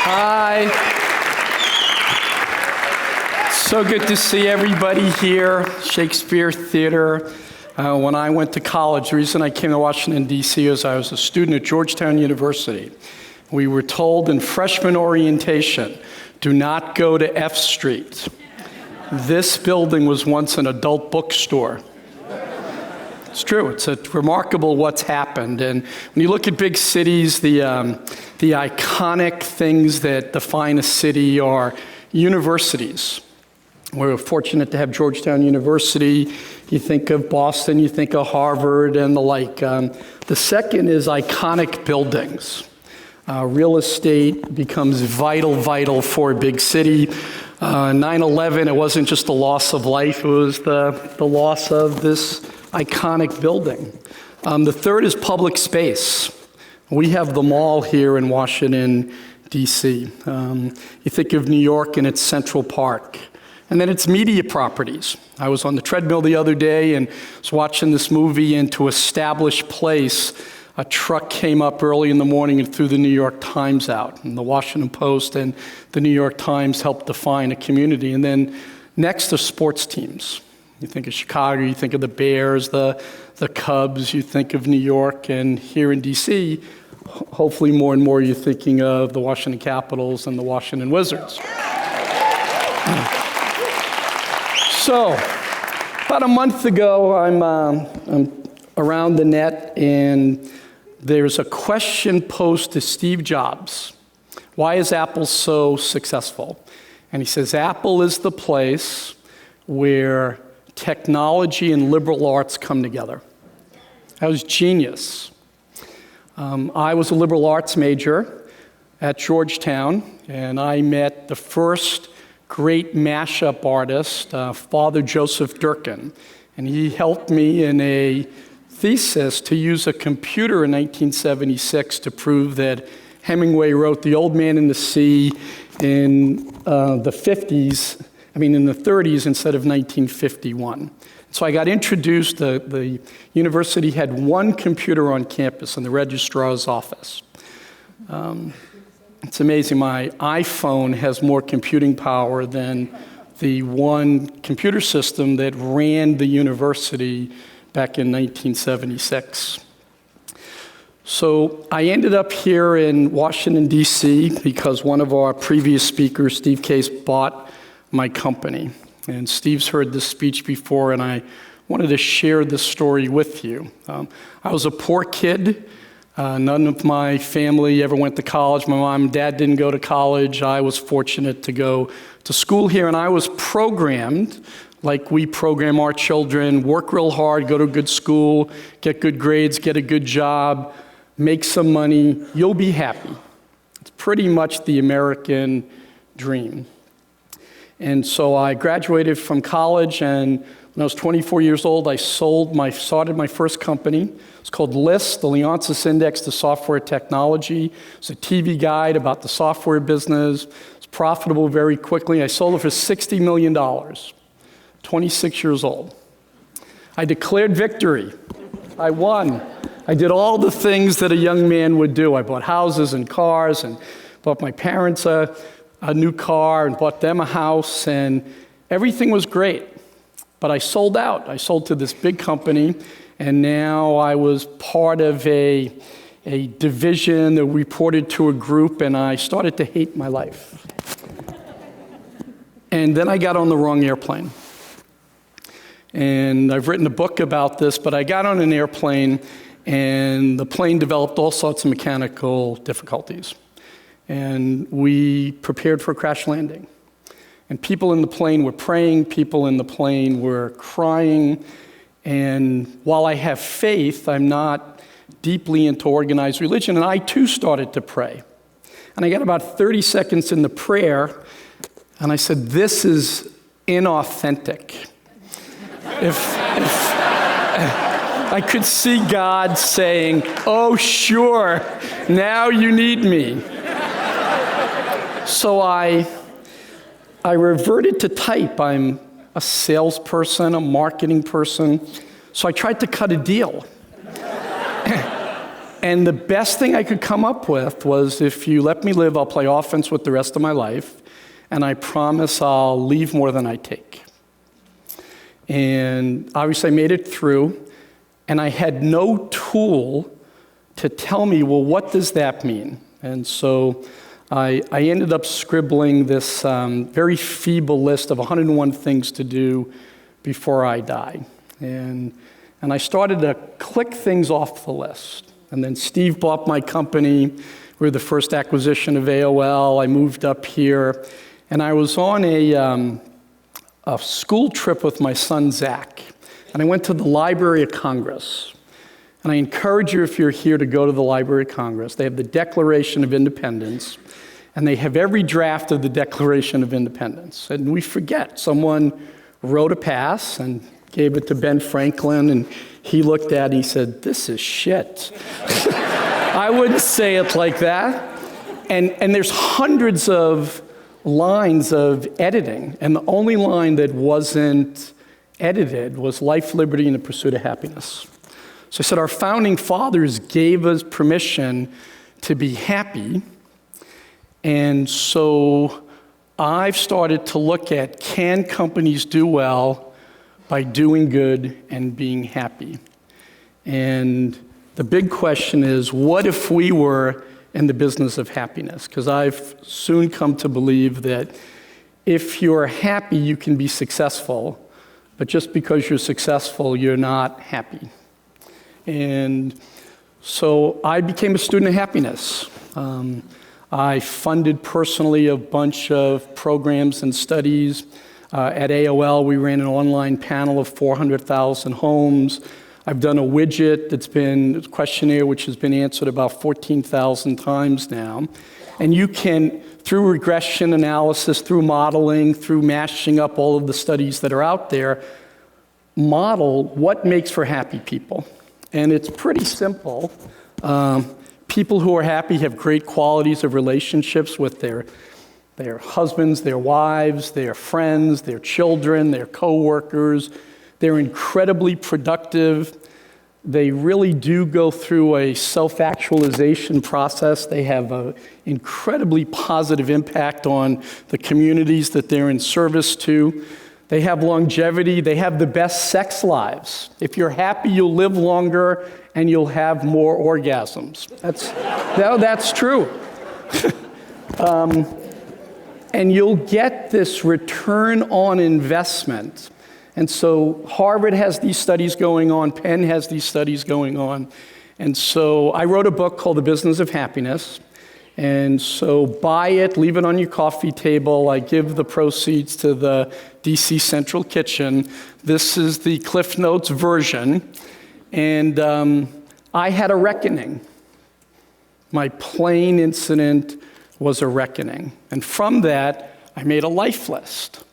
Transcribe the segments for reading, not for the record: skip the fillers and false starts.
Hi. So good to see everybody here, Shakespeare Theater. When I went to college, the reason I came to Washington, D.C. is I was a student at Georgetown University. We were told in freshman orientation, do not go to F Street. This building was once an adult bookstore. It's true. It's remarkable what's happened. And when you look at big cities, the iconic things that define a city are universities. We're fortunate to have Georgetown University. You think of Boston, you think of Harvard and the like. The second is iconic buildings. Real estate becomes vital for a big city. 9/11, it wasn't just the loss of life, it was the loss of this iconic building. The third is public space. We have the mall here in Washington, D.C. You think of New York and its Central Park. And then it's media properties. I was on the treadmill the other day and was watching this movie, and to establish place, a truck came up early in the morning and threw the New York Times out. And the Washington Post and the New York Times helped define a community. And then next are sports teams. You think of Chicago, you think of the Bears, the Cubs, you think of New York, and here in D.C., hopefully more and more you're thinking of the Washington Capitals and the Washington Wizards. So, about a month ago, I'm around the net, and there's a question posed to Steve Jobs. Why is Apple so successful? And he says, Apple is the place where technology and liberal arts come together. That was genius. I was a liberal arts major at Georgetown, and I met the first great mashup artist, Father Joseph Durkin. And he helped me in a thesis to use a computer in 1976 to prove that Hemingway wrote The Old Man and the Sea in the 30s instead of 1951. So I got introduced, the university had one computer on campus in the registrar's office. It's amazing, my iPhone has more computing power than the one computer system that ran the university back in 1976. So I ended up here in Washington, D.C. because one of our previous speakers, Steve Case, bought my company. And Steve's heard this speech before, and I wanted to share this story with you. I was a poor kid. None of my family ever went to college. My mom and dad didn't go to college. I was fortunate to go to school here, and I was programmed like we program our children: work real hard, go to a good school, get good grades, get a good job, make some money, you'll be happy. It's pretty much the American dream. And so I graduated from college, and when I was 24 years old, I started my first company. It's called LIST, the Leonsis Index to Software Technology. It's a TV guide about the software business. It's profitable very quickly. I sold it for $60 million, 26 years old. I declared victory. I won. I did all the things that a young man would do. I bought houses and cars, and bought my parents a new car, and bought them a house, and everything was great. But I sold out. I sold to this big company, and now I was part of a division that reported to a group, and I started to hate my life. And then I got on the wrong airplane. And I've written a book about this, but I got on an airplane, and the plane developed all sorts of mechanical difficulties. And we prepared for a crash landing. And people in the plane were praying, people in the plane were crying. And while I have faith, I'm not deeply into organized religion, and I too started to pray. And I got about 30 seconds in the prayer, and I said, this is inauthentic. If I could see God saying, oh, sure, now you need me. So I reverted to type. I'm a salesperson, a marketing person. So I tried to cut a deal. And the best thing I could come up with was, if you let me live, I'll play offense with the rest of my life, and I promise I'll leave more than I take. And obviously I made it through, and I had no tool to tell me, well, what does that mean? And so I ended up scribbling this very feeble list of 101 things to do before I die. And I started to click things off the list. And then Steve bought my company. We were the first acquisition of AOL. I moved up here. And I was on a school trip with my son, Zach. And I went to the Library of Congress. And I encourage you, if you're here, to go to the Library of Congress. They have the Declaration of Independence. And they have every draft of the Declaration of Independence. And we forget. Someone wrote a pass and gave it to Ben Franklin, and he looked at it and he said, "This is shit." I wouldn't say it like that. And there's hundreds of lines of editing, and the only line that wasn't edited was life, liberty, and the pursuit of happiness. So I said, our founding fathers gave us permission to be happy, and so I've started to look at, can companies do well by doing good and being happy? And the big question is, what if we were in the business of happiness? Because I've soon come to believe that if you're happy, you can be successful, but just because you're successful, you're not happy. And so I became a student of happiness. I funded personally a bunch of programs and studies. At AOL, we ran an online panel of 400,000 homes. I've done a widget that's been a questionnaire which has been answered about 14,000 times now. And you can, through regression analysis, through modeling, through mashing up all of the studies that are out there, model what makes for happy people. And it's pretty simple. People who are happy have great qualities of relationships with their husbands, their wives, their friends, their children, their coworkers. They're incredibly productive. They really do go through a self-actualization process. They have an incredibly positive impact on the communities that they're in service to. They have longevity. They have the best sex lives. If you're happy, you'll live longer and you'll have more orgasms. That's true. And you'll get this return on investment. And so Harvard has these studies going on, Penn has these studies going on. And so I wrote a book called The Business of Happiness. And so buy it, leave it on your coffee table. I give the proceeds to the DC Central Kitchen. This is the Cliff Notes version. And I had a reckoning. My plane incident was a reckoning. And from that, I made a life list.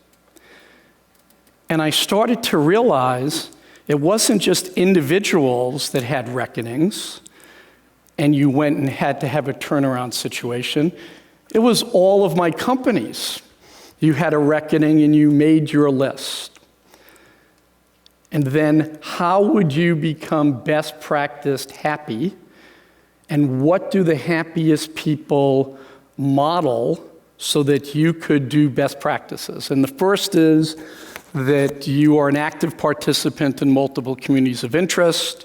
And I started to realize it wasn't just individuals that had reckonings, and you went and had to have a turnaround situation. It was all of my companies. You had a reckoning and you made your list. And then how would you become best practiced happy? And what do the happiest people model so that you could do best practices? And the first is that you are an active participant in multiple communities of interest.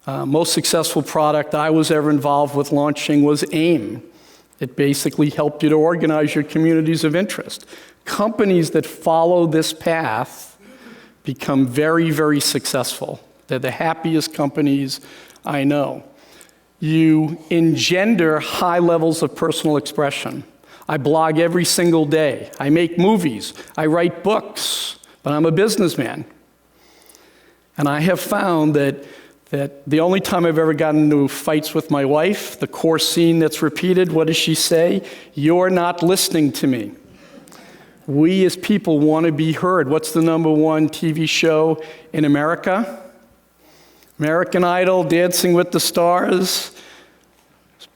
Most successful product I was ever involved with launching was AIM. It basically helped you to organize your communities of interest. Companies that follow this path become very, very successful. They're the happiest companies I know. You engender high levels of personal expression. I blog every single day. I make movies. I write books, but I'm a businessman. And I have found that the only time I've ever gotten into fights with my wife, the core scene that's repeated, what does she say? "You're not listening to me." We as people want to be heard. What's the #1 TV show in America? American Idol, Dancing with the Stars.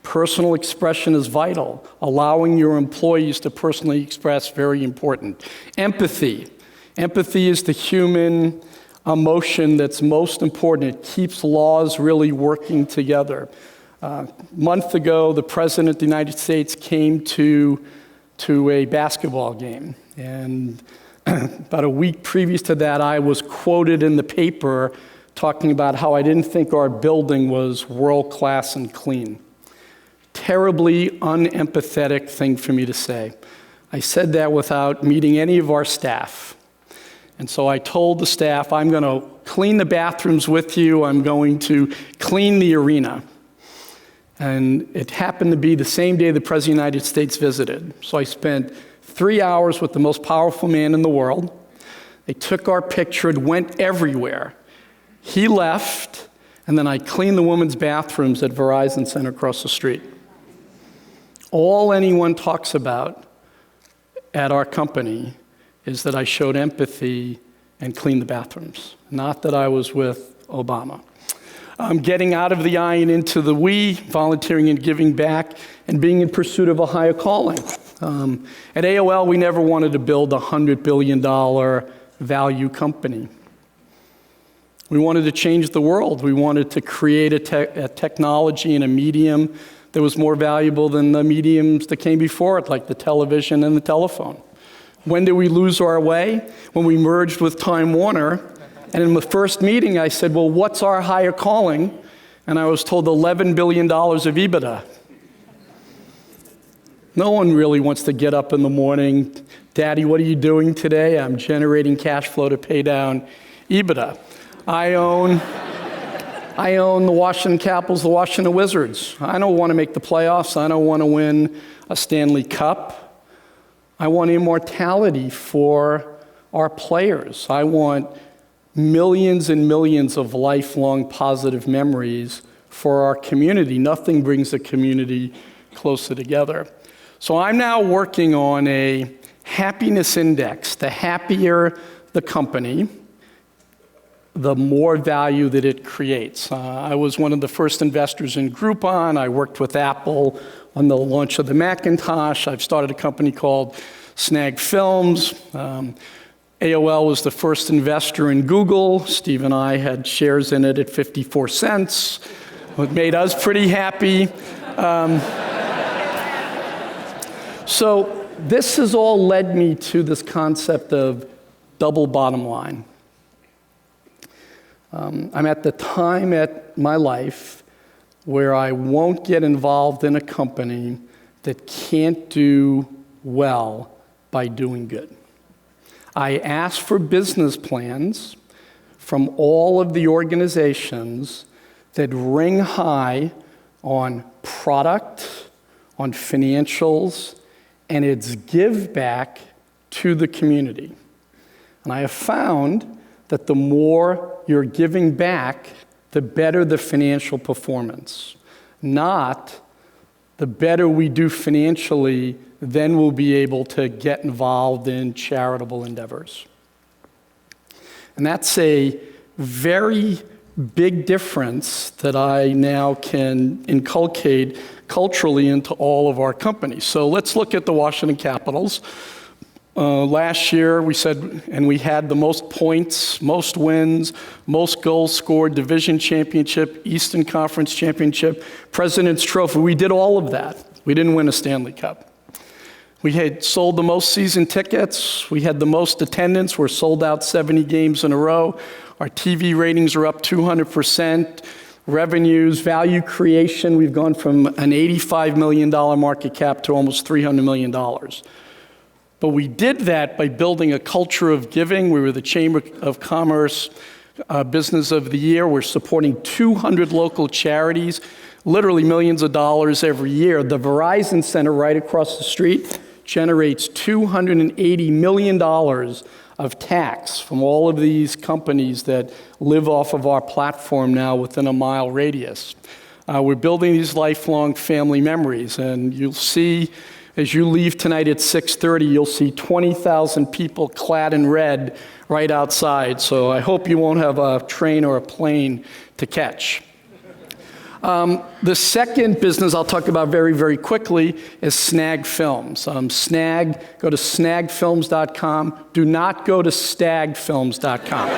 Personal expression is vital. Allowing your employees to personally express, very important. Empathy. Empathy is the human emotion that's most important. It keeps laws really working together. A month ago, the President of the United States came to a basketball game. And about a week previous to that, I was quoted in the paper talking about how I didn't think our building was world-class and clean. Terribly unempathetic thing for me to say. I said that without meeting any of our staff. And so I told the staff, I'm going to clean the bathrooms with you. I'm going to clean the arena. And it happened to be the same day the President of the United States visited. So I spent 3 hours with the most powerful man in the world. They took our picture, it went everywhere. He left, and then I cleaned the women's bathrooms at Verizon Center across the street. All anyone talks about at our company is that I showed empathy and cleaned the bathrooms, not that I was with Obama. Getting out of the I and into the we, volunteering and giving back, and being in pursuit of a higher calling. At AOL, we never wanted to build a $100 billion value company. We wanted to change the world. We wanted to create a technology and a medium that was more valuable than the mediums that came before it, like the television and the telephone. When did we lose our way? When we merged with Time Warner. And in the first meeting, I said, well, what's our higher calling? And I was told $11 billion of EBITDA. No one really wants to get up in the morning, Daddy, what are you doing today? I'm generating cash flow to pay down EBITDA. I own the Washington Capitals, the Washington Wizards. I don't want to make the playoffs. I don't want to win a Stanley Cup. I want immortality for our players. I want millions and millions of lifelong positive memories for our community. Nothing brings a community closer together. So I'm now working on a happiness index. The happier the company, the more value that it creates. I was one of the first investors in Groupon. I worked with Apple on the launch of the Macintosh. I've started a company called Snag Films. AOL was the first investor in Google. Steve and I had shares in it at 54 cents. It made us pretty happy. So this has all led me to this concept of double bottom line. I'm at the time at my life where I won't get involved in a company that can't do well by doing good. I ask for business plans from all of the organizations that ring high on product, on financials, and its give back to the community. And I have found that the more you're giving back, the better the financial performance. Not the better we do financially, then we'll be able to get involved in charitable endeavors. And that's a very big difference that I now can inculcate culturally into all of our companies. So let's look at the Washington Capitals. Last year, we said, and we had the most points, most wins, most goals scored, division championship, Eastern Conference championship, President's Trophy. We did all of that. We didn't win a Stanley Cup. We had sold the most season tickets. We had the most attendance. We're sold out 70 games in a row. Our TV ratings are up 200%. Revenues, value creation, we've gone from an $85 million market cap to almost $300 million. But we did that by building a culture of giving. We were the Chamber of Commerce Business of the Year. We're supporting 200 local charities, literally millions of dollars every year. The Verizon Center right across the street generates $280 million of tax from all of these companies that live off of our platform now within a mile radius. We're building these lifelong family memories, and you'll see as you leave tonight at 6:30, you'll see 20,000 people clad in red right outside, so I hope you won't have a train or a plane to catch. The second business I'll talk about very, very quickly is Snag Films. Go to snagfilms.com. Do not go to stagfilms.com.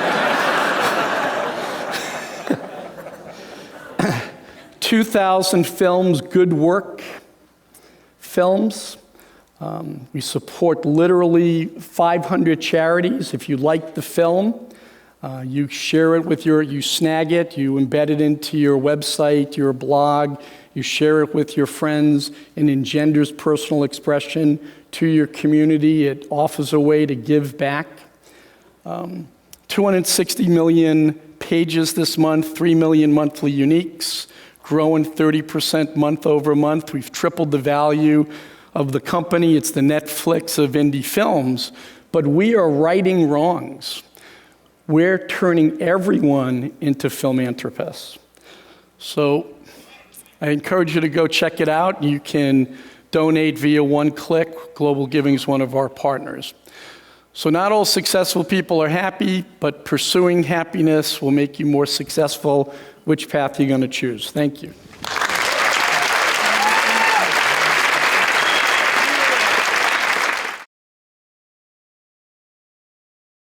2,000 films, good work films. We support literally 500 charities. If you like the film, you share it with you snag it, you embed it into your website, your blog, you share it with your friends. It engenders personal expression to your community. It offers a way to give back. 260 million pages this month, 3 million monthly uniques, growing 30% month over month. We've tripled the value of the company. It's the Netflix of indie films, but we are righting wrongs. We're turning everyone into philanthropists. So I encourage you to go check it out. You can donate via one click. Global Giving is one of our partners. So not all successful people are happy, but pursuing happiness will make you more successful. Which path are you going to choose? Thank you.